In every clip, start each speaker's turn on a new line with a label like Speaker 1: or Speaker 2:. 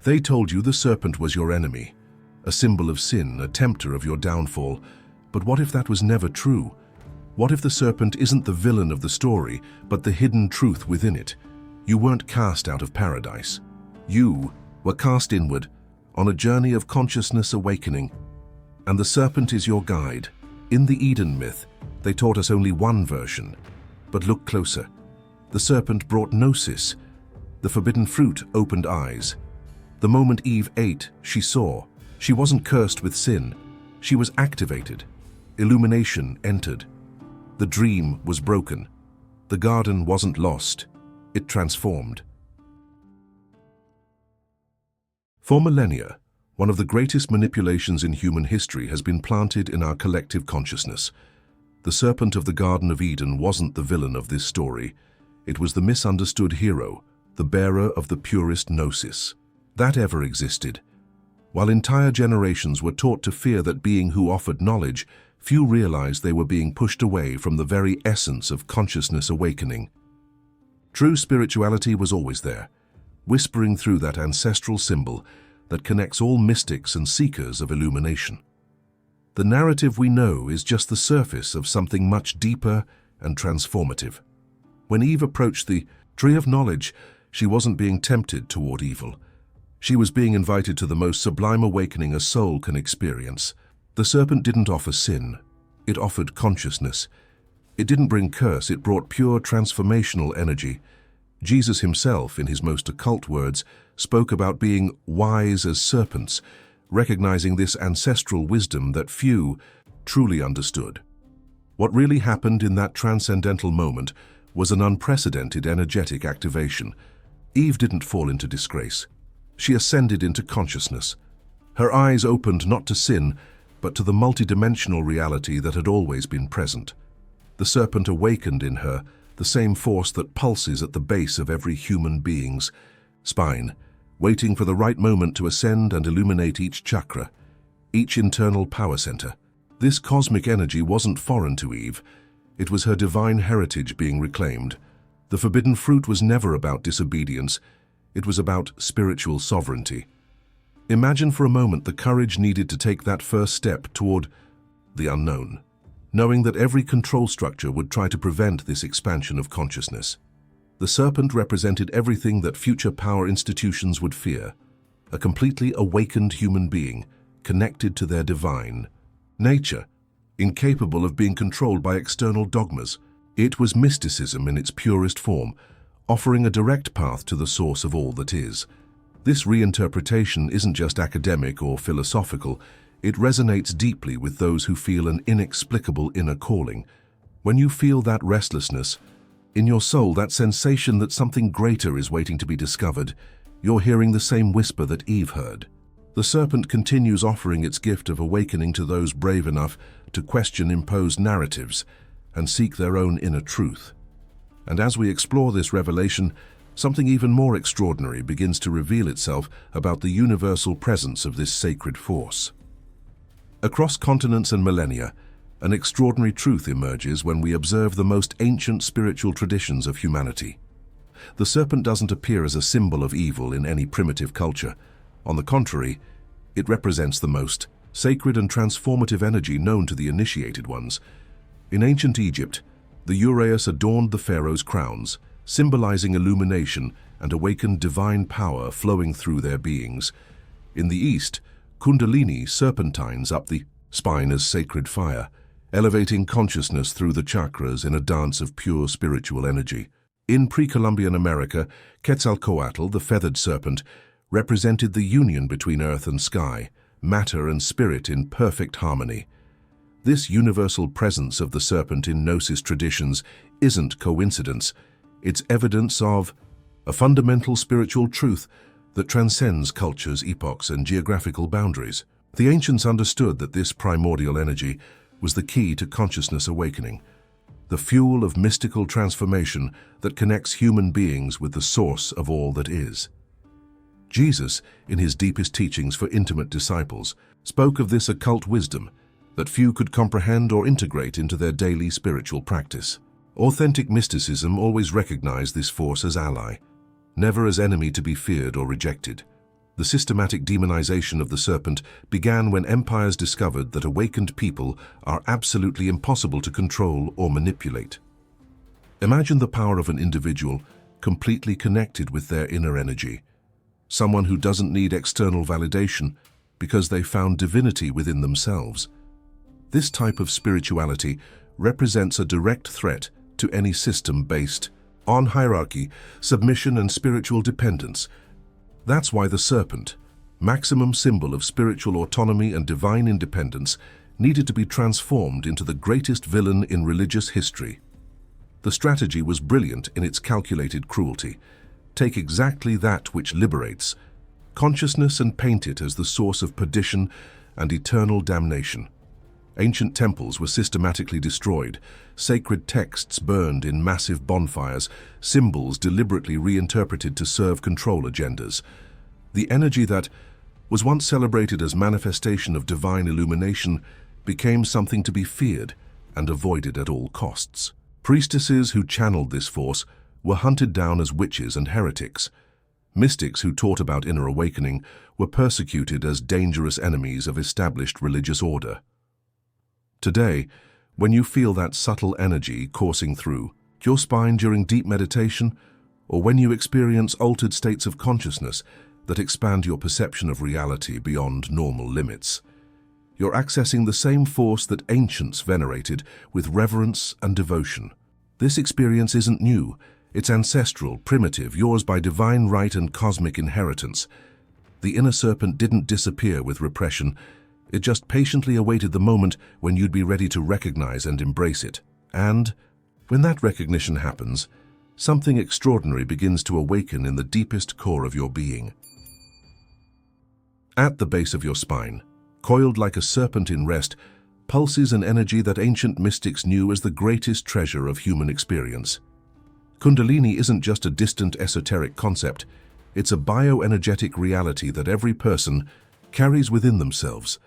Speaker 1: They told you the serpent was your enemy, a symbol of sin, a tempter of your downfall. But what if that was never true? What if the serpent isn't the villain of the story, but the hidden truth within it? You weren't cast out of paradise. You were cast inward, on a journey of consciousness awakening. And the serpent is your guide. In the Eden myth, they taught us only one version. But look closer. The serpent brought gnosis. The forbidden fruit opened eyes. The moment Eve ate, she saw. She wasn't cursed with sin. She was activated. Illumination entered. The dream was broken. The garden wasn't lost. It transformed. For millennia, one of the greatest manipulations in human history has been planted in our collective consciousness. The serpent of the Garden of Eden wasn't the villain of this story. It was the misunderstood hero, the bearer of the purest gnosis that ever existed. While entire generations were taught to fear that being who offered knowledge, few realized they were being pushed away from the very essence of consciousness awakening. True spirituality was always there, whispering through that ancestral symbol that connects all mystics and seekers of illumination. The narrative we know is just the surface of something much deeper and transformative. When Eve approached the tree of knowledge, she wasn't being tempted toward evil. She was being invited to the most sublime awakening a soul can experience. The serpent didn't offer sin. It offered consciousness. It didn't bring curse. It brought pure transformational energy. Jesus himself, in his most occult words, spoke about being wise as serpents, recognizing this ancestral wisdom that few truly understood. What really happened in that transcendental moment was an unprecedented energetic activation. Eve didn't fall into disgrace. She ascended into consciousness. Her eyes opened not to sin, but to the multidimensional reality that had always been present. The serpent awakened in her the same force that pulses at the base of every human being's spine, waiting for the right moment to ascend and illuminate each chakra, each internal power center. This cosmic energy wasn't foreign to Eve. It was her divine heritage being reclaimed. The forbidden fruit was never about disobedience. It was about spiritual sovereignty. Imagine for a moment the courage needed to take that first step toward the unknown, knowing that every control structure would try to prevent this expansion of consciousness. The serpent represented everything that future power institutions would fear, a completely awakened human being, connected to their divine nature, incapable of being controlled by external dogmas. It was mysticism in its purest form, offering a direct path to the source of all that is. This reinterpretation isn't just academic or philosophical. It resonates deeply with those who feel an inexplicable inner calling. When you feel that restlessness in your soul, that sensation that something greater is waiting to be discovered, you're hearing the same whisper that Eve heard. The serpent continues offering its gift of awakening to those brave enough to question imposed narratives and seek their own inner truth. And as we explore this revelation, something even more extraordinary begins to reveal itself about the universal presence of this sacred force. Across continents and millennia, an extraordinary truth emerges when we observe the most ancient spiritual traditions of humanity. The serpent doesn't appear as a symbol of evil in any primitive culture. On the contrary, it represents the most sacred and transformative energy known to the initiated ones. In ancient Egypt, the uraeus adorned the pharaoh's crowns, symbolizing illumination and awakened divine power flowing through their beings. In the East, Kundalini serpentines up the spine as sacred fire, elevating consciousness through the chakras in a dance of pure spiritual energy. In pre-Columbian America, Quetzalcoatl, the feathered serpent, represented the union between earth and sky, matter and spirit in perfect harmony. This universal presence of the serpent in gnosis traditions isn't coincidence. It's evidence of a fundamental spiritual truth that transcends cultures, epochs, and geographical boundaries. The ancients understood that this primordial energy was the key to consciousness awakening, the fuel of mystical transformation that connects human beings with the source of all that is. Jesus, in his deepest teachings for intimate disciples, spoke of this occult wisdom that few could comprehend or integrate into their daily spiritual practice. Authentic mysticism always recognized this force as ally, never as enemy to be feared or rejected. The systematic demonization of the serpent began when empires discovered that awakened people are absolutely impossible to control or manipulate. Imagine the power of an individual completely connected with their inner energy, someone who doesn't need external validation because they found divinity within themselves. This type of spirituality represents a direct threat to any system based on hierarchy, submission, and spiritual dependence. That's why the serpent, maximum symbol of spiritual autonomy and divine independence, needed to be transformed into the greatest villain in religious history. The strategy was brilliant in its calculated cruelty. Take exactly that which liberates consciousness and paint it as the source of perdition and eternal damnation. Ancient temples were systematically destroyed, sacred texts burned in massive bonfires, symbols deliberately reinterpreted to serve control agendas. The energy that was once celebrated as manifestation of divine illumination became something to be feared and avoided at all costs. Priestesses who channeled this force were hunted down as witches and heretics. Mystics who taught about inner awakening were persecuted as dangerous enemies of established religious order. Today, when you feel that subtle energy coursing through your spine during deep meditation, or when you experience altered states of consciousness that expand your perception of reality beyond normal limits, you're accessing the same force that ancients venerated with reverence and devotion. This experience isn't new. It's ancestral, primitive, yours by divine right and cosmic inheritance. The inner serpent didn't disappear with repression. It just patiently awaited the moment when you'd be ready to recognize and embrace it. And when that recognition happens, something extraordinary begins to awaken in the deepest core of your being. At the base of your spine, coiled like a serpent in rest, pulses an energy that ancient mystics knew as the greatest treasure of human experience. Kundalini isn't just a distant esoteric concept, it's a bioenergetic reality that every person carries within themselves,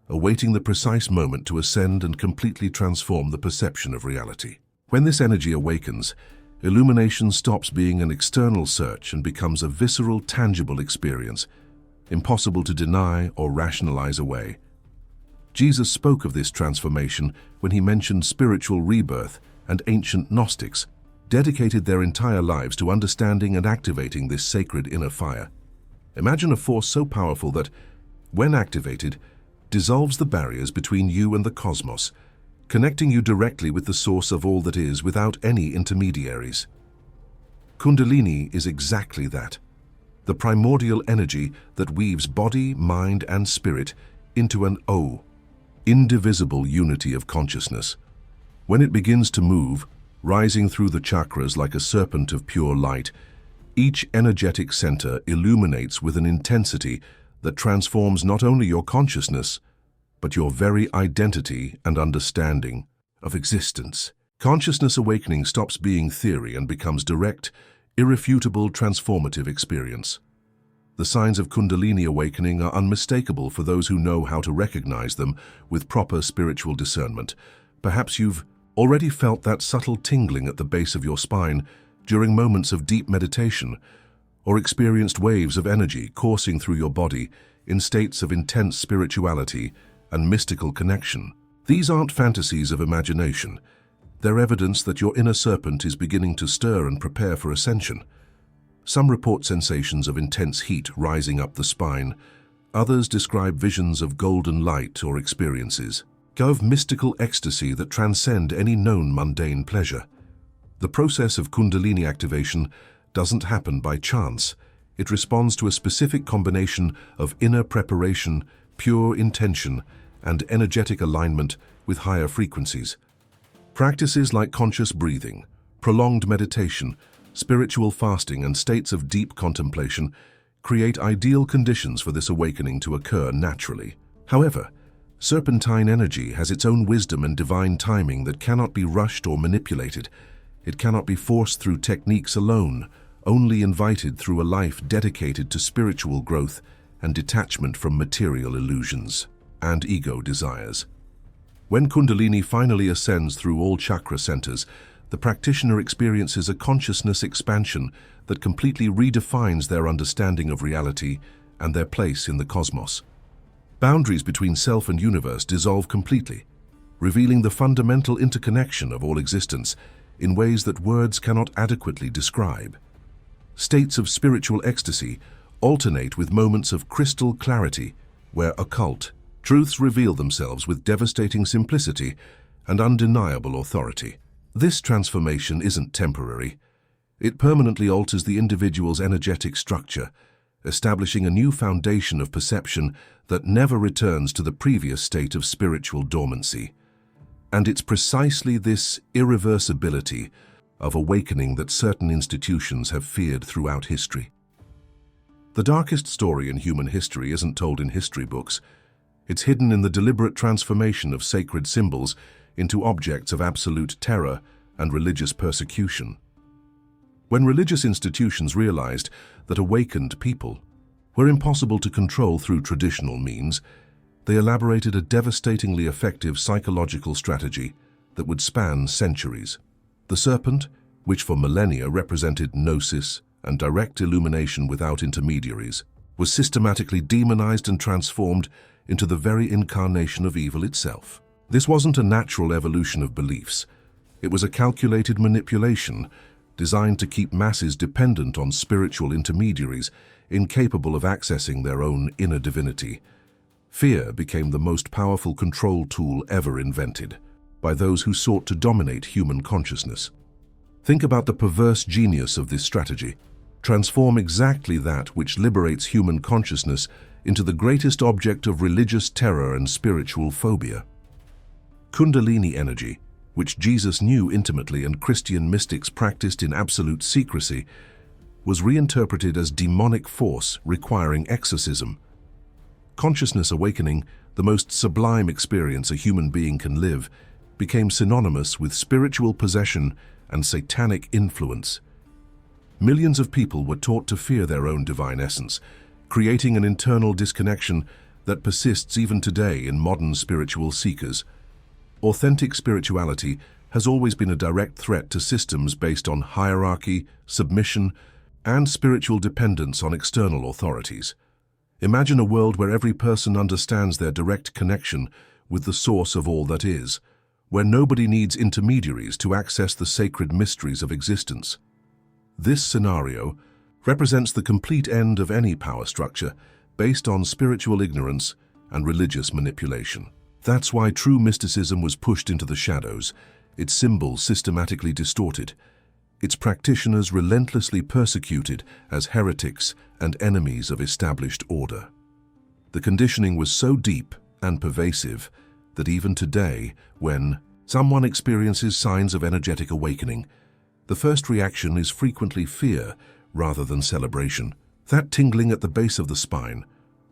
Speaker 1: awaiting the precise moment to ascend and completely transform the perception of reality. When this energy awakens, illumination stops being an external search and becomes a visceral, tangible experience, impossible to deny or rationalize away. Jesus spoke of this transformation when he mentioned spiritual rebirth, and ancient Gnostics dedicated their entire lives to understanding and activating this sacred inner fire. Imagine a force so powerful that, when activated, dissolves the barriers between you and the cosmos, connecting you directly with the source of all that is without any intermediaries. Kundalini is exactly that, the primordial energy that weaves body, mind, and spirit into an indivisible unity of consciousness. When it begins to move, rising through the chakras like a serpent of pure light, each energetic center illuminates with an intensity that transforms not only your consciousness, but your very identity and understanding of existence. Consciousness awakening stops being theory and becomes direct, irrefutable, transformative experience. The signs of Kundalini awakening are unmistakable for those who know how to recognize them with proper spiritual discernment. Perhaps you've already felt that subtle tingling at the base of your spine during moments of deep meditation, or experienced waves of energy coursing through your body in states of intense spirituality and mystical connection. These aren't fantasies of imagination. They're evidence that your inner serpent is beginning to stir and prepare for ascension. Some report sensations of intense heat rising up the spine. Others describe visions of golden light or experiences of mystical ecstasy that transcend any known mundane pleasure. The process of Kundalini activation doesn't happen by chance. It responds to a specific combination of inner preparation, pure intention, and energetic alignment with higher frequencies. Practices like conscious breathing, prolonged meditation, spiritual fasting, and states of deep contemplation create ideal conditions for this awakening to occur naturally. However, serpentine energy has its own wisdom and divine timing that cannot be rushed or manipulated. It cannot be forced through techniques alone, only invited through a life dedicated to spiritual growth and detachment from material illusions and ego desires. When Kundalini finally ascends through all chakra centers, the practitioner experiences a consciousness expansion that completely redefines their understanding of reality and their place in the cosmos. Boundaries between self and universe dissolve completely, revealing the fundamental interconnection of all existence in ways that words cannot adequately describe. States of spiritual ecstasy alternate with moments of crystal clarity, where occult truths reveal themselves with devastating simplicity and undeniable authority. This transformation isn't temporary. It permanently alters the individual's energetic structure, establishing a new foundation of perception that never returns to the previous state of spiritual dormancy. And it's precisely this irreversibility of awakening that certain institutions have feared throughout history. The darkest story in human history isn't told in history books. It's hidden in the deliberate transformation of sacred symbols into objects of absolute terror and religious persecution. When religious institutions realized that awakened people were impossible to control through traditional means, they elaborated a devastatingly effective psychological strategy that would span centuries. The serpent, which for millennia represented gnosis and direct illumination without intermediaries, was systematically demonized and transformed into the very incarnation of evil itself. This wasn't a natural evolution of beliefs. It was a calculated manipulation designed to keep masses dependent on spiritual intermediaries, incapable of accessing their own inner divinity. Fear became the most powerful control tool ever invented by those who sought to dominate human consciousness. Think about the perverse genius of this strategy. Transform exactly that which liberates human consciousness into the greatest object of religious terror and spiritual phobia. Kundalini energy, which Jesus knew intimately and Christian mystics practiced in absolute secrecy, was reinterpreted as demonic force requiring exorcism. Consciousness awakening, the most sublime experience a human being can live, became synonymous with spiritual possession and satanic influence. Millions of people were taught to fear their own divine essence, creating an internal disconnection that persists even today in modern spiritual seekers. Authentic spirituality has always been a direct threat to systems based on hierarchy, submission, and spiritual dependence on external authorities. Imagine a world where every person understands their direct connection with the source of all that is, where nobody needs intermediaries to access the sacred mysteries of existence. This scenario represents the complete end of any power structure based on spiritual ignorance and religious manipulation. That's why true mysticism was pushed into the shadows, its symbols systematically distorted, its practitioners relentlessly persecuted as heretics and enemies of established order. The conditioning was so deep and pervasive that even today, when someone experiences signs of energetic awakening, the first reaction is frequently fear rather than celebration. That tingling at the base of the spine,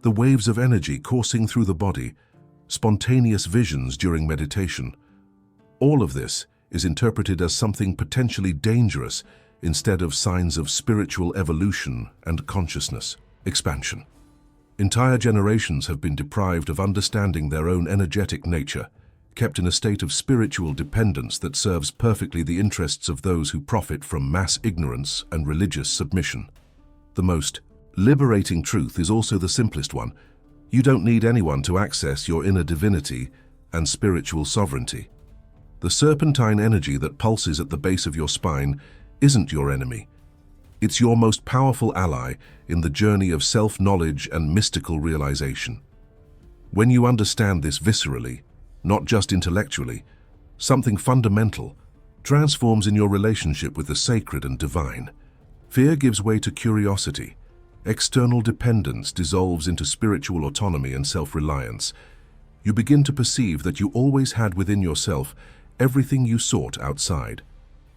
Speaker 1: the waves of energy coursing through the body, spontaneous visions during meditation, all of this is interpreted as something potentially dangerous instead of signs of spiritual evolution and consciousness expansion. Entire generations have been deprived of understanding their own energetic nature, kept in a state of spiritual dependence that serves perfectly the interests of those who profit from mass ignorance and religious submission. The most liberating truth is also the simplest one. You don't need anyone to access your inner divinity and spiritual sovereignty. The serpentine energy that pulses at the base of your spine isn't your enemy. It's your most powerful ally in the journey of self-knowledge and mystical realization. When you understand this viscerally, not just intellectually, something fundamental transforms in your relationship with the sacred and divine. Fear gives way to curiosity. External dependence dissolves into spiritual autonomy and self-reliance. You begin to perceive that you always had within yourself everything you sought outside.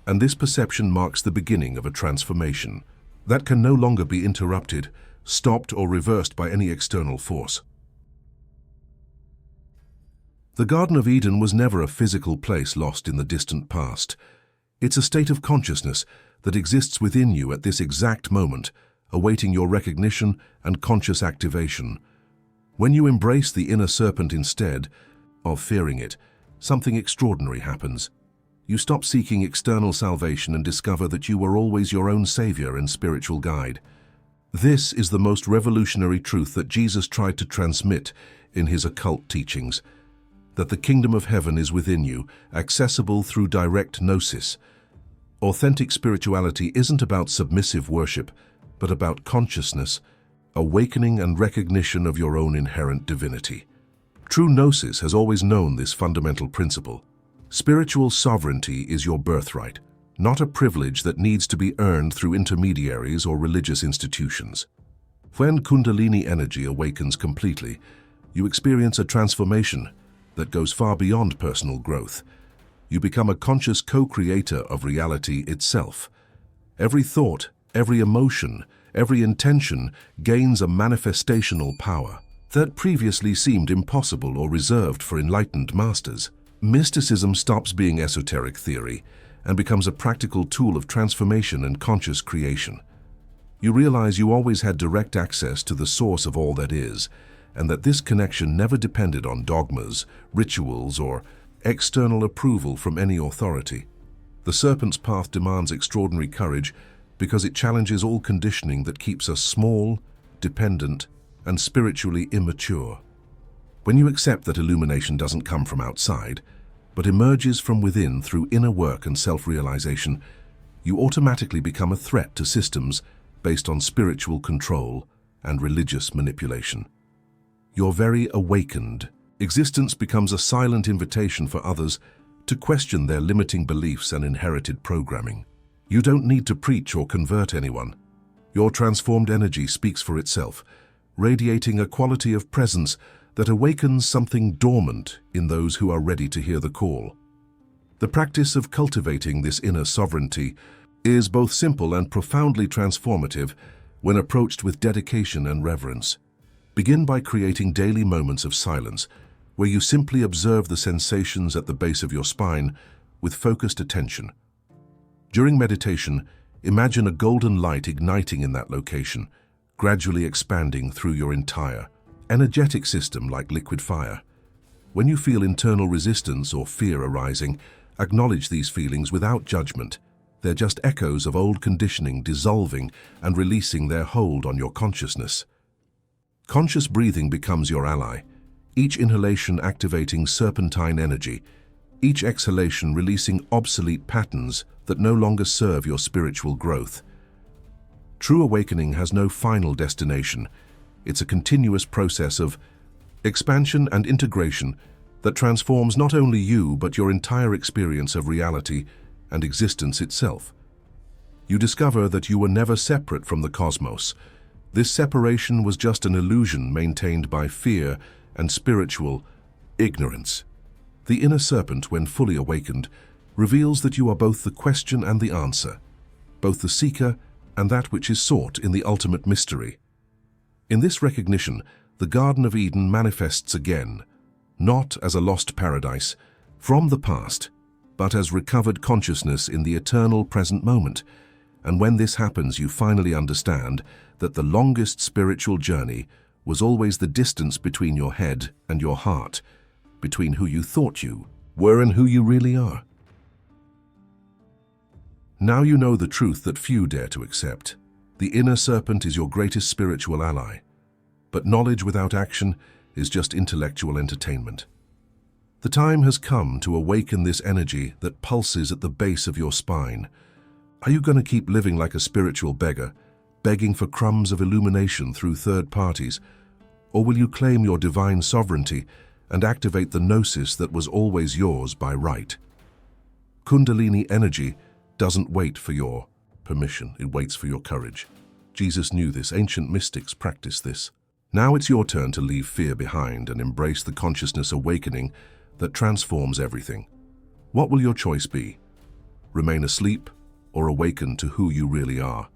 Speaker 1: And this perception marks the beginning of a transformation that can no longer be interrupted, stopped, or reversed by any external force. The Garden of Eden was never a physical place lost in the distant past. It's a state of consciousness that exists within you at this exact moment, awaiting your recognition and conscious activation. When you embrace the inner serpent instead of fearing it, something extraordinary happens. You stop seeking external salvation and discover that you were always your own savior and spiritual guide. This is the most revolutionary truth that Jesus tried to transmit in his occult teachings, that the kingdom of heaven is within you, accessible through direct gnosis. Authentic spirituality isn't about submissive worship, but about consciousness, awakening and recognition of your own inherent divinity. True gnosis has always known this fundamental principle. Spiritual sovereignty is your birthright, not a privilege that needs to be earned through intermediaries or religious institutions. When Kundalini energy awakens completely, you experience a transformation that goes far beyond personal growth. You become a conscious co-creator of reality itself. Every thought, every emotion, every intention gains a manifestational power that previously seemed impossible or reserved for enlightened masters. Mysticism stops being esoteric theory and becomes a practical tool of transformation and conscious creation. You realize you always had direct access to the source of all that is, and that this connection never depended on dogmas, rituals, or external approval from any authority. The serpent's path demands extraordinary courage because it challenges all conditioning that keeps us small, dependent, and spiritually immature. When you accept that illumination doesn't come from outside, but emerges from within through inner work and self-realization, you automatically become a threat to systems based on spiritual control and religious manipulation. Your very awakened existence becomes a silent invitation for others to question their limiting beliefs and inherited programming. You don't need to preach or convert anyone. Your transformed energy speaks for itself, radiating a quality of presence that awakens something dormant in those who are ready to hear the call. The practice of cultivating this inner sovereignty is both simple and profoundly transformative when approached with dedication and reverence. Begin by creating daily moments of silence where you simply observe the sensations at the base of your spine with focused attention. During meditation, imagine a golden light igniting in that location, gradually expanding through your entire energetic system like liquid fire. When you feel internal resistance or fear arising, acknowledge these feelings without judgment. They're just echoes of old conditioning dissolving and releasing their hold on your consciousness. Conscious breathing becomes your ally, each inhalation activating serpentine energy, each exhalation releasing obsolete patterns that no longer serve your spiritual growth. True awakening has no final destination. It's a continuous process of expansion and integration that transforms not only you but your entire experience of reality and existence itself. You discover that you were never separate from the cosmos. This separation was just an illusion maintained by fear and spiritual ignorance. The inner serpent, when fully awakened, reveals that you are both the question and the answer, both the seeker and that which is sought in the ultimate mystery. In this recognition, the Garden of Eden manifests again, not as a lost paradise from the past, but as recovered consciousness in the eternal present moment. And when this happens, you finally understand that the longest spiritual journey was always the distance between your head and your heart, between who you thought you were and who you really are. Now you know the truth that few dare to accept. The inner serpent is your greatest spiritual ally, but knowledge without action is just intellectual entertainment. The time has come to awaken this energy that pulses at the base of your spine. Are you going to keep living like a spiritual beggar, begging for crumbs of illumination through third parties, or will you claim your divine sovereignty and activate the gnosis that was always yours by right? Kundalini energy doesn't wait for your permission, it waits for your courage. Jesus knew this, ancient mystics practiced this. Now it's your turn to leave fear behind and embrace the consciousness awakening that transforms everything. What will your choice be? Remain asleep or awaken to who you really are?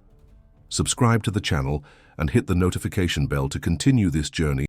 Speaker 1: Subscribe to the channel and hit the notification bell to continue this journey